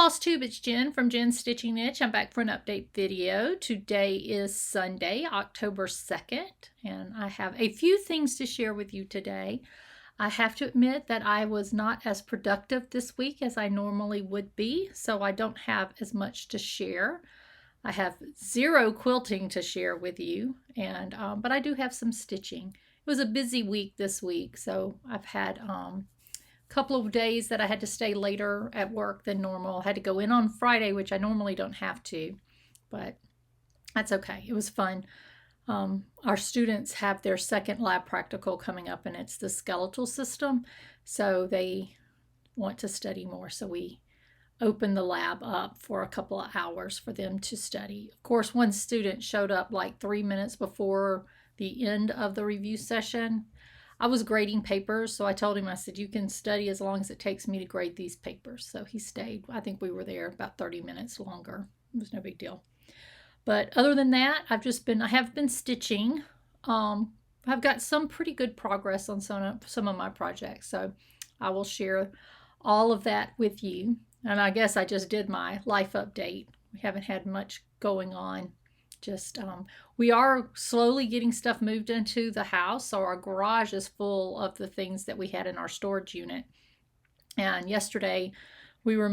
Flosstube, it's Jen from Jen's Stitching Niche. I'm back for an update video. Today is Sunday, October 2nd, and I have a few things to share with you today. I have to admit that I was not as productive this week as I normally would be, so I don't have as much to share. I have zero quilting to share with you, and but I do have some stitching. It was a busy week this week, so I've had couple of days that I had to stay later at work than normal. I had to go in on Friday, which I normally don't have to, but that's okay. It was fun. Our students have their second lab practical coming up, and it's the skeletal system, so they want to study more, so we opened the lab up for a couple of hours for them to study. Of course, one student showed up like 3 minutes before the end of the review session. I was grading papers, so I told him, I said, you can study as long as it takes me to grade these papers. So he stayed. I think we were there about 30 minutes longer. It was no big deal. But other than that, I have been stitching. I've got some pretty good progress on some of my projects, so I will share all of that with you. And I guess I just did my life update. We haven't had much going on. Just we are slowly getting stuff moved into the house, so our garage is full of the things that we had in our storage unit. And yesterday we were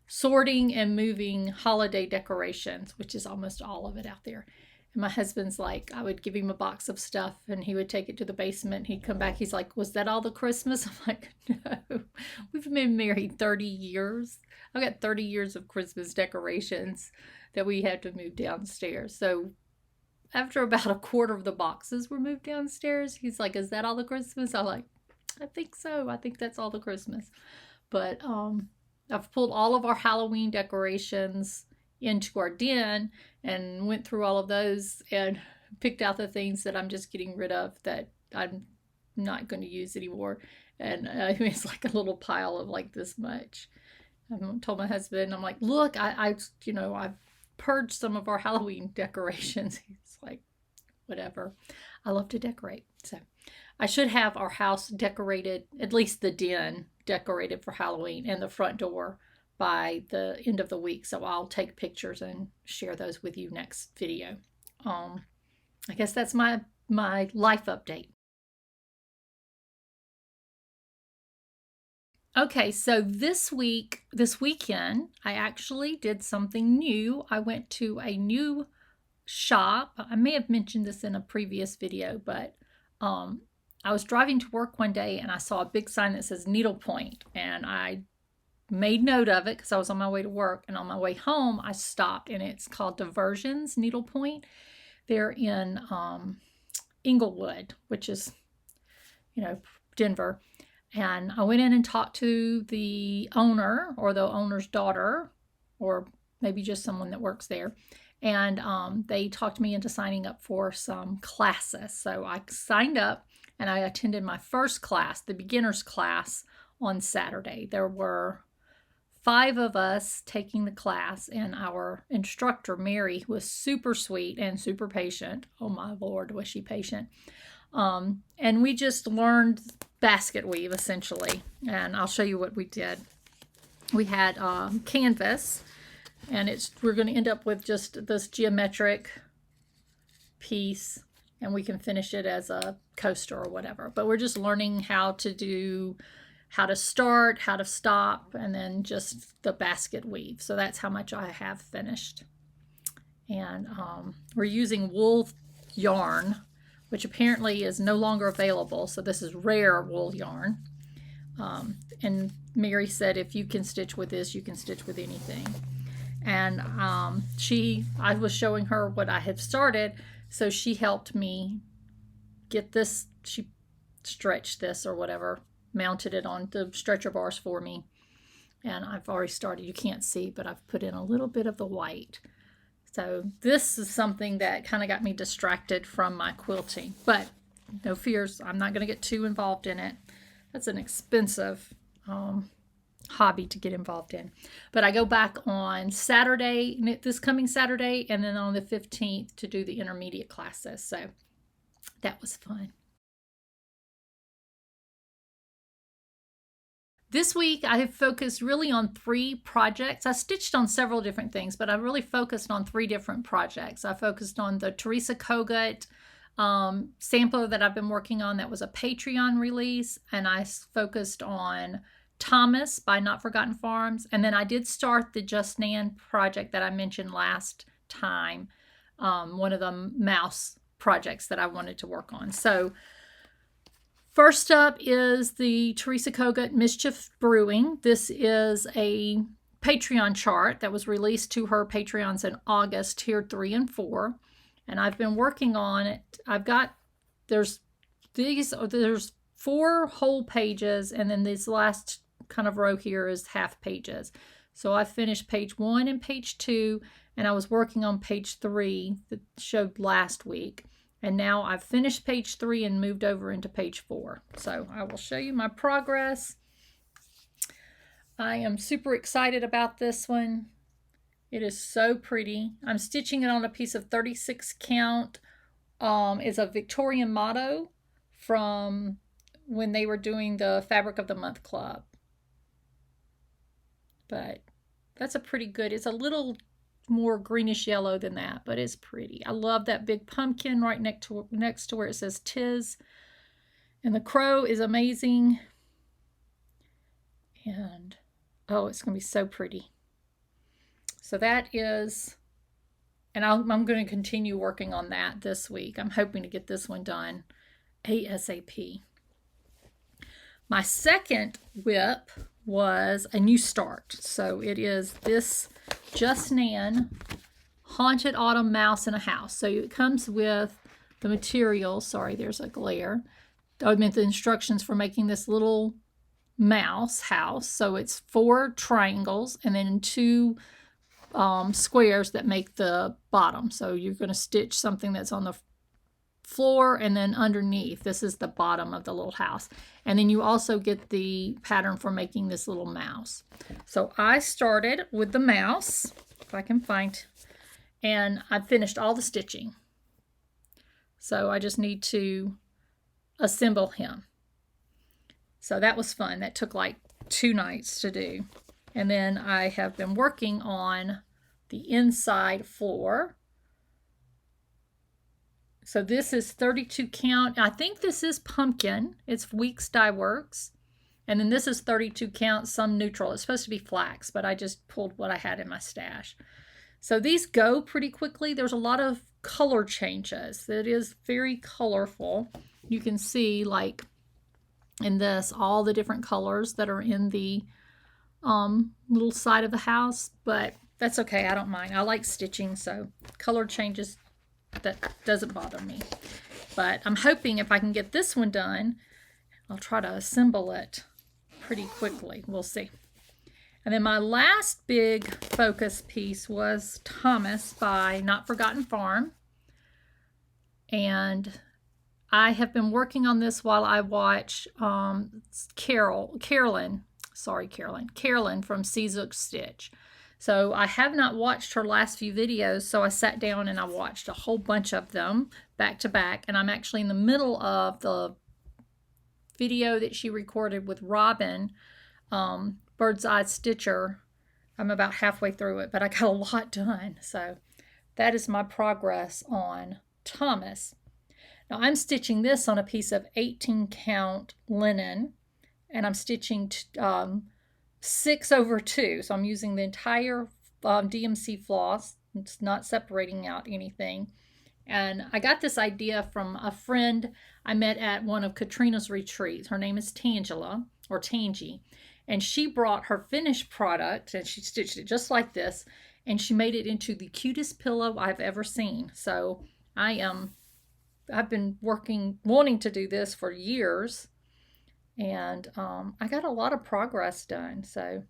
sorting and moving holiday decorations, which is almost all of it out there. And my husband's like, I would give him a box of stuff and he would take it to the basement. He'd come back, he's like, was that all the Christmas? I'm like, no, we've been married 30 years. I've got 30 years of Christmas decorations that we had to move downstairs. So after about a quarter of the boxes were moved downstairs, he's like, is that all the Christmas? I'm like, I think so. I think that's all the Christmas. But I've pulled all of our Halloween decorations into our den and went through all of those and picked out the things that I'm just getting rid of that I'm not going to use anymore. And it's like a little pile of like this much. I told my husband, I'm like, look, I've purged some of our Halloween decorations. He's like, whatever. I love to decorate. So I should have our house decorated, at least the den decorated for Halloween, and the front door by the end of the week. So I'll take pictures and share those with you next video. I guess that's my life update. Okay, so this weekend, I actually did something new. I went to a new shop. I may have mentioned this in a previous video, but I was driving to work one day and I saw a big sign that says needlepoint, and I made note of it because I was on my way to work, and on my way home I stopped, and it's called Diversions Needlepoint. They're in Inglewood, which is, Denver. And I went in and talked to the owner or the owner's daughter, or maybe just someone that works there. And they talked me into signing up for some classes. So I signed up and I attended my first class, the beginner's class, on Saturday. There were 5 of us taking the class, and our instructor, Mary, was super sweet and super patient. Oh my Lord, was she patient. And we just learned basket weave essentially, and I'll show you what we did. We had canvas, and we're going to end up with just this geometric piece, and we can finish it as a coaster or whatever, but we're just learning how to start, how to stop, and then just the basket weave. So that's how much I have finished. And we're using wool yarn, which apparently is no longer available. So this is rare wool yarn. And Mary said, if you can stitch with this, you can stitch with anything. And I was showing her what I had started, so she helped me get this. She stretched this or whatever, mounted it on the stretcher bars for me. And I've already started. You can't see, but I've put in a little bit of the white. So this is something that kind of got me distracted from my quilting, but no fears, I'm not going to get too involved in it. That's an expensive hobby to get involved in. But I go back on Saturday, this coming Saturday, and then on the 15th to do the intermediate classes. So that was fun. This week I have focused really on 3 projects. I stitched on several different things, but I really focused on 3 different projects. I focused on the Teresa Kogut sampler that I've been working on that was a Patreon release, and I focused on Thomas by Not Forgotten Farms, and then I did start the Just Nan project that I mentioned last time, one of the mouse projects that I wanted to work on. So first up is the Teresa Kogut Mischief Brewing. This is a Patreon chart that was released to her Patreons in August, tier 3 and 4. And I've been working on it. There's 4 whole pages, and then this last kind of row here is half pages. So I finished page 1 and page 2, and I was working on page 3 that showed last week. And now I've finished page 3 and moved over into page 4. So I will show you my progress. I am super excited about this one. It is so pretty. I'm stitching it on a piece of 36 count. It's a Victorian motto from when they were doing the Fabric of the Month Club. But that's a pretty good, it's a little more greenish yellow than that, but it's pretty. I love that big pumpkin right next to where it says Tis. And the crow is amazing. And oh, it's going to be so pretty. So that is, and I'm going to continue working on that this week. I'm hoping to get this one done ASAP. My second whip was a new start. So it is this Just Nan Haunted Autumn Mouse in a House. So it comes with the material. Sorry, there's a glare. I meant the instructions for making this little mouse house. So it's 4 triangles and then 2 squares that make the bottom. So you're going to stitch something that's on the floor, and then underneath this is the bottom of the little house, and then you also get the pattern for making this little mouse. So I started with the mouse, if I can find, and I finished all the stitching. So I just need to assemble him. So that was fun. That took like 2 nights to do. And then I have been working on the inside floor. So this is 32 count. I think this is pumpkin. It's Weeks Dye Works. And then this is 32 count, some neutral. It's supposed to be flax, but I just pulled what I had in my stash. So these go pretty quickly. There's a lot of color changes. It is very colorful. You can see, like in this, all the different colors that are in the little side of the house, but that's okay. I don't mind. I like stitching, so color changes, that doesn't bother me. But I'm hoping if I can get this one done, I'll try to assemble it pretty quickly. We'll see. And then my last big focus piece was Thomas by Not Forgotten Farm. And I have been working on this while I watch Carolyn from Seazook Stitch. So I have not watched her last few videos, so I sat down and I watched a whole bunch of them back to back, and I'm actually in the middle of the video that she recorded with Robin, Bird's Eye Stitcher. I'm about halfway through it, but I got a lot done. So that is my progress on Thomas. Now I'm stitching this on a piece of 18 count linen, and I'm stitching 6/2. So I'm using the entire DMC floss. It's not separating out anything. And I got this idea from a friend I met at one of Katrina's retreats. Her name is Tangela, or Tangy. And she brought her finished product, and she stitched it just like this, and she made it into the cutest pillow I've ever seen. So I've been wanting to do this for years, and I got a lot of progress done. So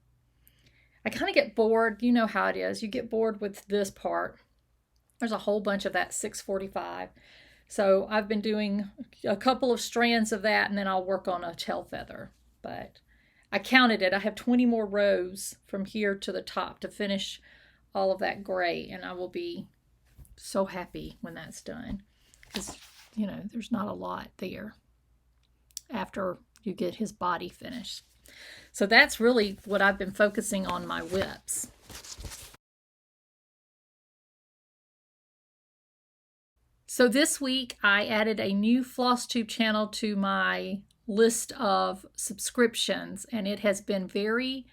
I kind of get bored. You know how it is. You get bored with this part. There's a whole bunch of that 645. So I've been doing a couple of strands of that, and then I'll work on a tail feather. But I counted it. I have 20 more rows from here to the top to finish all of that gray, and I will be so happy when that's done. Because, you know, there's not a lot there after you get his body finished. So that's really what I've been focusing on, my whips. So this week I added a new Flosstube channel to my list of subscriptions, and it has been very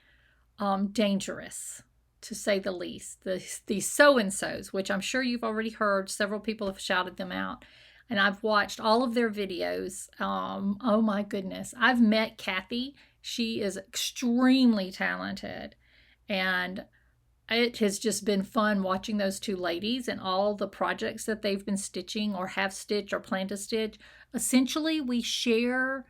dangerous, to say the least. These so-and-sos, which I'm sure you've already heard, several people have shouted them out, and I've watched all of their videos. Oh my goodness. I've met Kathy. She is extremely talented, and it has just been fun watching those two ladies and all the projects that they've been stitching or have stitched or plan to stitch. Essentially, we share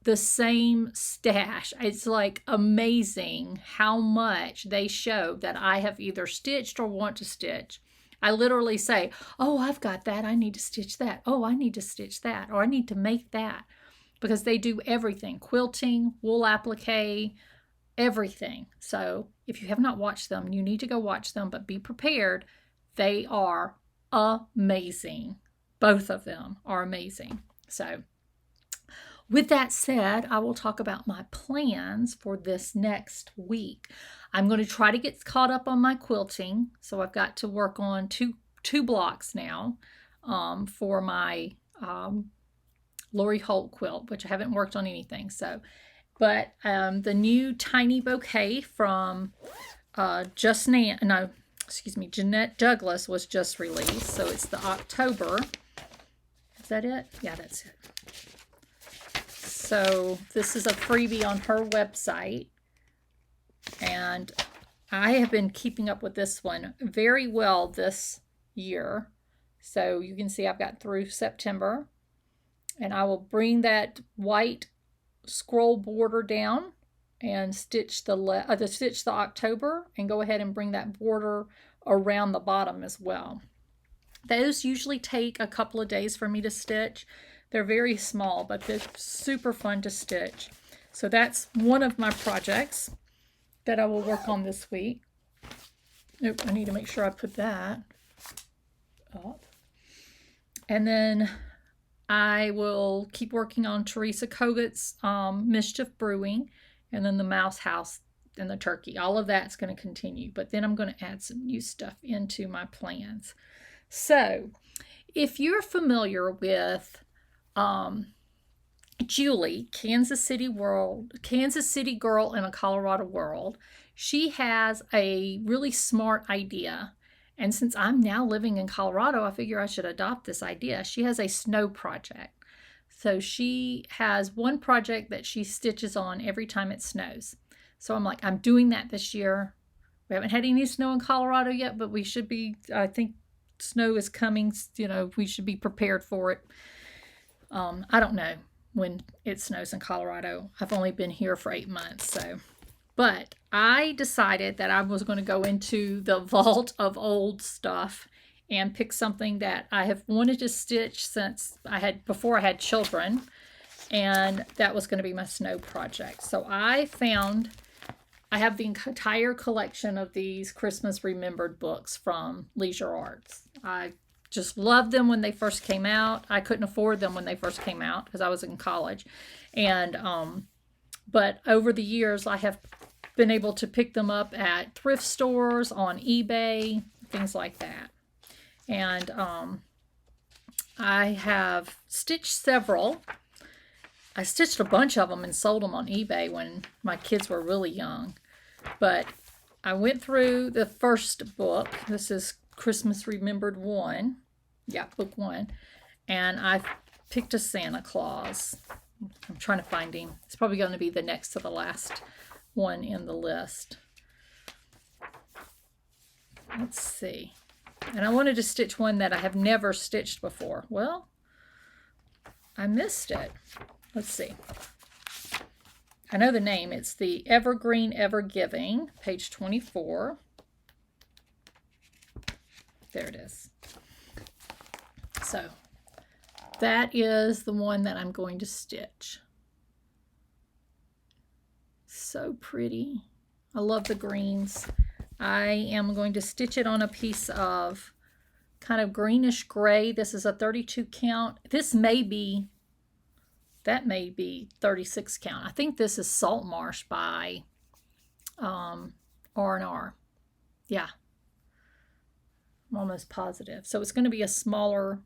the same stash. It's like amazing how much they show that I have either stitched or want to stitch. I literally say, oh, I've got that. I need to stitch that. Oh, I need to stitch that. Or I need to make that. Because they do everything. Quilting, wool applique, everything. So if you have not watched them, you need to go watch them, but be prepared. They are amazing. Both of them are amazing. So with that said, I will talk about my plans for this next week. I'm going to try to get caught up on my quilting. So I've got to work on two blocks now for my Lori Holt quilt, which I haven't worked on anything. But the new tiny bouquet from Jeanette Douglas was just released. So it's the October. Is that it? Yeah, that's it. So this is a freebie on her website. And I have been keeping up with this one very well this year. So you can see I've got through September. And I will bring that white scroll border down and stitch the October, and go ahead and bring that border around the bottom as well. Those usually take a couple of days for me to stitch. They're very small, but they're super fun to stitch. So that's one of my projects that I will work on this week. Nope, I need to make sure I put that up. And then I will keep working on Teresa Kogut's Mischief Brewing, and then the Mouse House and the turkey. All of that's going to continue, but then I'm going to add some new stuff into my plans. So if you're familiar with Julie, Kansas City Girl in a Colorado World, she has a really smart idea. And since I'm now living in Colorado, I figure I should adopt this idea. She has a snow project. So she has one project that she stitches on every time it snows. So I'm like, I'm doing that this year. We haven't had any snow in Colorado yet, but we should be, I think snow is coming. You know, we should be prepared for it. I don't know when it snows in Colorado. I've only been here for 8 months, so. But I decided that I was going to go into the vault of old stuff and pick something that I have wanted to stitch since before I had children, and that was going to be my snow project. So I have the entire collection of these Christmas Remembered books from Leisure Arts. I just loved them when they first came out. I couldn't afford them when they first came out because I was in college, and but over the years I have been able to pick them up at thrift stores, on eBay, things like that. And I have stitched several. I stitched a bunch of them and sold them on eBay when my kids were really young. But I went through the first book. This is Christmas Remembered 1. Yeah, book 1. And I picked a Santa Claus. I'm trying to find him. It's probably going to be the next to the last one in the list. Let's see. And I wanted to stitch one that I have never stitched before. Well, I missed it. Let's see. I know the name. It's the Evergreen Ever Giving, page 24. There it is. So that is the one that I'm going to stitch. So pretty. I love the greens. I am going to stitch it on a piece of kind of greenish gray. This is a 32 count. This may be that may be 36 count. I think this is Salt Marsh by R&R. Yeah, I'm almost positive. So it's going to be a smaller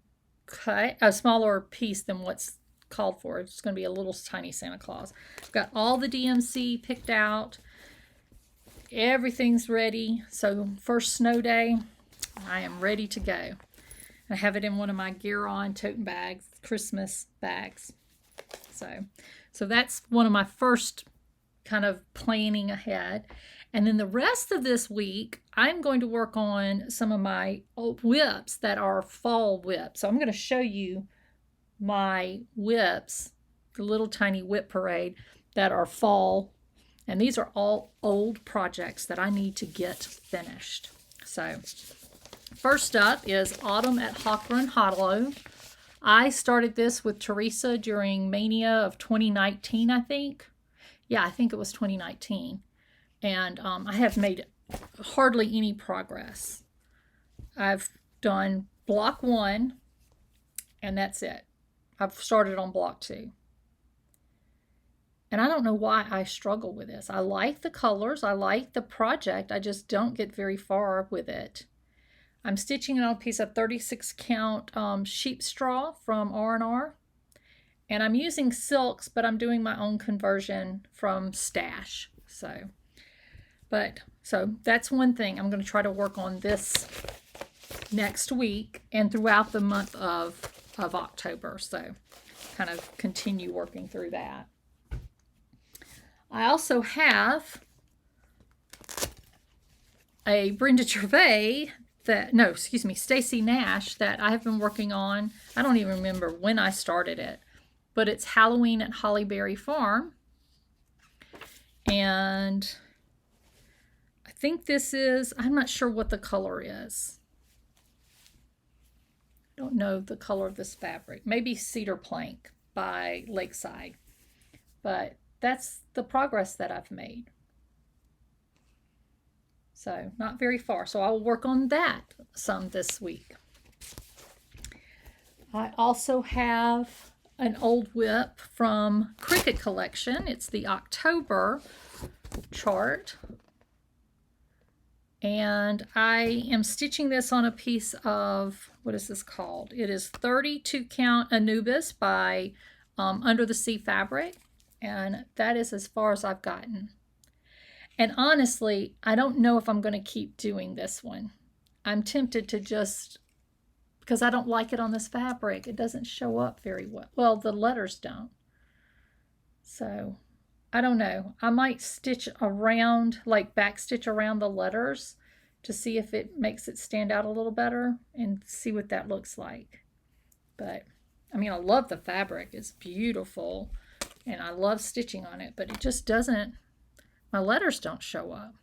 cut, a smaller piece than what's called for. It's going to be a little tiny Santa Claus. I've got all the DMC picked out. Everything's ready. So first snow day, I am ready to go. I have it in one of my Gear On tote bags, Christmas bags. So that's one of my first kind of planning ahead. And then the rest of this week, I'm going to work on some of my old whips that are fall whips. So I'm going to show you my whips, the little tiny whip parade that are fall. And these are all old projects that I need to get finished. So first up is Autumn at Hawthorne Hollow. I started this with Teresa during Mania of 2019, I think. Yeah, I think it was 2019. And I have made hardly any progress. I've done block 1, and that's it. I've started on block 2. And I don't know why I struggle with this. I like the colors. I like the project. I just don't get very far with it. I'm stitching it on a piece of 36 count sheep straw from R&R. And I'm using silks, but I'm doing my own conversion from Stash. So that's one thing. I'm going to try to work on this next week and throughout the month of October. So kind of continue working through that. I also have a Brenda Gervais Stacy Nash that I have been working on. I don't even remember when I started it, but it's Halloween at Hollyberry Farm. And I think this is, I'm not sure what the color is. I don't know the color of this fabric. Maybe Cedar Plank by Lakeside. But that's the progress that I've made. So not very far. So I will work on that some this week. I also have an old whip from Cricket Collection. It's the October chart. And I am stitching this on a piece of, what is this called? It is 32 count Anubis by Under the Sea Fabric. And that is as far as I've gotten. And honestly, I don't know if I'm going to keep doing this one. I'm tempted to just, because I don't like it on this fabric. It doesn't show up very well. Well, the letters don't. So, I don't know. I might stitch around, like back stitch around the letters to see if it makes it stand out a little better and see what that looks like. But, I mean, I love the fabric. It's beautiful. And I love stitching on it, but it just doesn't, my letters don't show up.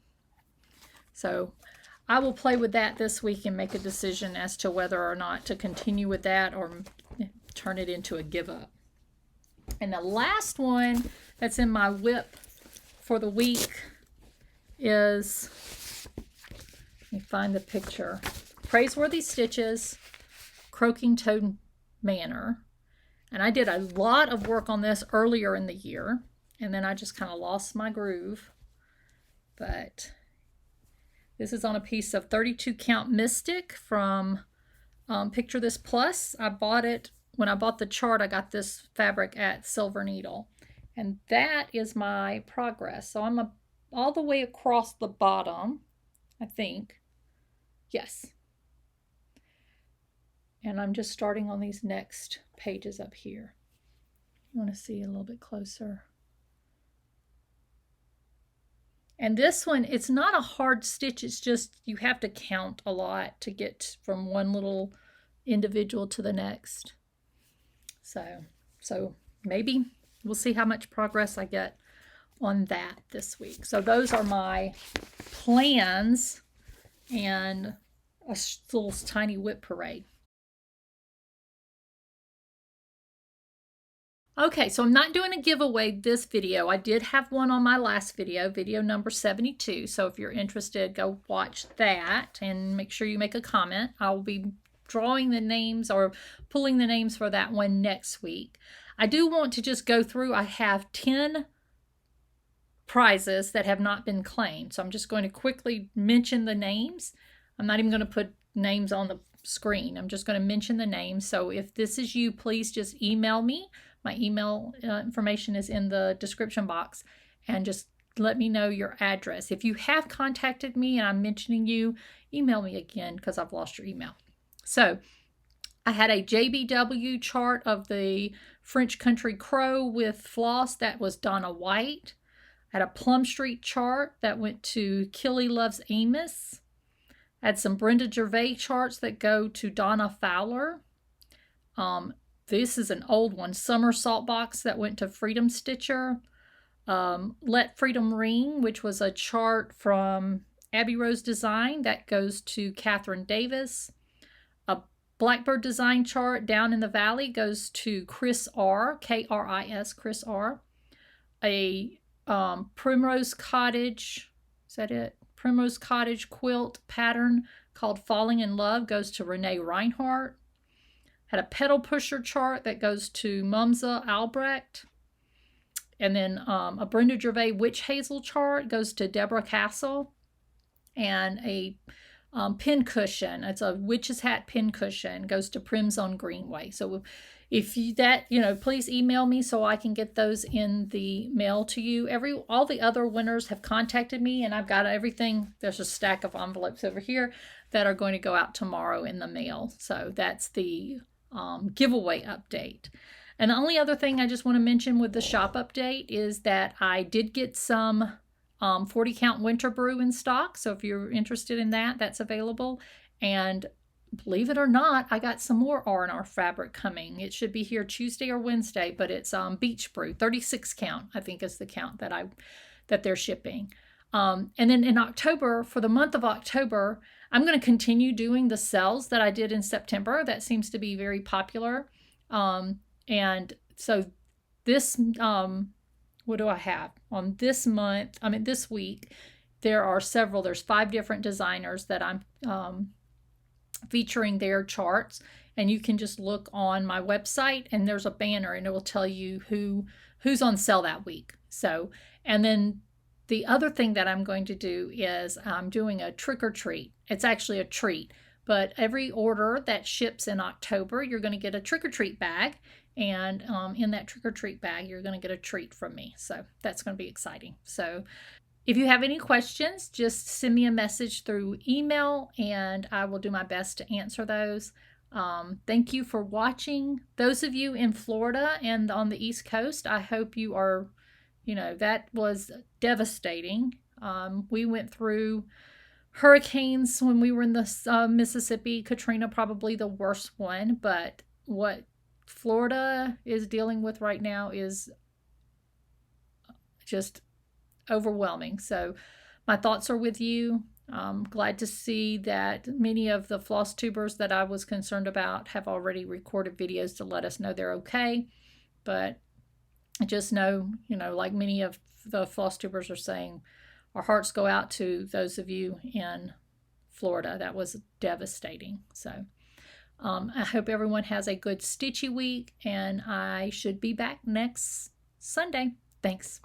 So I will play with that this week and make a decision as to whether or not to continue with that or turn it into a give up. And the last one that's in my whip for the week is, let me find the picture, Praiseworthy Stitches, Croaking Toad Manor. And I did a lot of work on this earlier in the year, and then I just kind of lost my groove. But this is on a piece of 32 count Mystic from Picture This Plus. I bought it, when I bought the chart, I got this fabric at Silver Needle. And that is my progress. So I'm all the way across the bottom, I think. Yes. And I'm just starting on these next pages up here. You want to see a little bit closer. And this one, it's not a hard stitch. It's just you have to count a lot to get from one little individual to the next. So maybe we'll see how much progress I get on that this week. So those are my plans and a little tiny whip parade. Okay, so I'm not doing a giveaway this video. I did have one on my last video, video number 72. So if you're interested, go watch that and make sure you make a comment. I'll be drawing the names or pulling the names for that one next week. I do want to just go through. I have 10 prizes that have not been claimed. So I'm just going to quickly mention the names. I'm not even going to put names on the screen. I'm just going to mention the names. So if this is you, please just email me. My email information is in the description box, and just let me know your address. If you have contacted me and I'm mentioning you, email me again because I've lost your email. So I had a JBW chart of the French Country Crow with floss. That was Donna White. I had a Plum Street chart that went to Killy Loves Amos. I had some Brenda Gervais charts that go to Donna Fowler. This is an old one. Summer Salt Box that went to Freedom Stitcher. Let Freedom Ring, which was a chart from Abby Rose Design, that goes to Catherine Davis. A Blackbird Design chart Down in the Valley goes to Chris R. K-R-I-S, Chris R. A Primrose Cottage, is that it? Primrose Cottage quilt pattern called Falling in Love goes to Renee Reinhardt. Had a Petal Pusher chart that goes to Mumsa Albrecht. And then a Brenda Gervais Witch Hazel chart goes to Deborah Castle. And a pin cushion, it's a Witch's Hat pin cushion, goes to Primzone Greenway. So if you please email me so I can get those in the mail to you. All the other winners have contacted me, and I've got everything. There's a stack of envelopes over here that are going to go out tomorrow in the mail. So that's the giveaway update. And the only other thing I just want to mention with the shop update is that I did get some 40 count winter brew in stock. So if you're interested in that, that's available. And believe it or not, I got some more R&R fabric coming. It should be here Tuesday or Wednesday, but it's beach brew, 36 count, I think is the count that they're shipping. And then in October, for the month of October, I'm going to continue doing the sales that I did in September. That seems to be very popular. And so this, what do I have? On this month, this week, there's 5 different designers that I'm featuring their charts. And you can just look on my website, and there's a banner, and it will tell you who's on sale that week. So, and then the other thing that I'm going to do is I'm doing a trick or treat. It's actually a treat, but every order that ships in October, you're going to get a trick or treat bag. And in that trick or treat bag, you're going to get a treat from me. So that's going to be exciting. So if you have any questions, just send me a message through email, and I will do my best to answer those. Thank you for watching. Those of you in Florida and on the East Coast, I hope you are, that was devastating. We went through hurricanes when we were in the Mississippi. Katrina, probably the worst one, but what Florida is dealing with right now is just overwhelming. So my thoughts are with you. I'm glad to see that many of the floss tubers that I was concerned about have already recorded videos to let us know they're okay. But I just know, like many of the floss tubers are saying, our hearts go out to those of you in Florida. That was devastating. So I hope everyone has a good stitchy week, and I should be back next Sunday. Thanks.